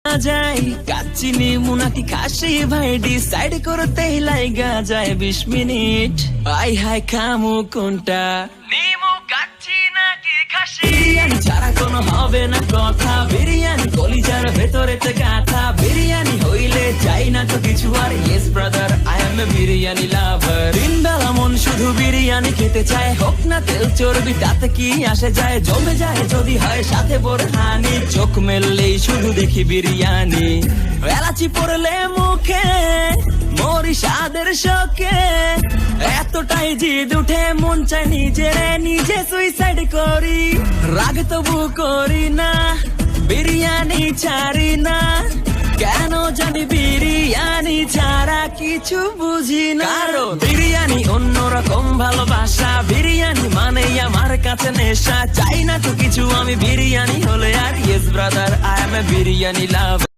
যায় কাচ্চিনি মুনাকি খাসি ভাই ডিসাইড করতেই লাইগা যায় 20 মিনিট আই হাই খামু কোনটা নিমু কাচ্চি নাকি খাসি বিরিয়ানি ছাড়া কোনো হবে না কথা বিরিয়ানি কলিজার ভেতরেতে গাথা বিরিয়ানি হইলে চাই না তো কিছু আর yes brother I am a biryani লাভার দিন বেলা মন শুধু বিরিয়ানি খেতে চায় হোক না তেল চর্বি তাতে কি আসে যায় জমে যায় যদি হয় সাথে বোরহানি চোখ মেললেই শুধু দেখি বিরিয়ানি এলাচি পড়লে মুখে মরি স্বাদের শোকে এতটাই জিদ উঠে মন চায় নিজে সুইসাইড করি রাগ তবু করি না বিরিয়ানি ছাড়ি না কেন জানি বিরিয়ানি ছাড়া কিছু বুঝি না কারণ বিরিয়ানি অন্যরকম ভালোবাসা বিরিয়ানি মানে আমার কাছে নেশা চাই না তো কিছু আমি বিরিয়ানি হলে আর yes brother I am a biryani love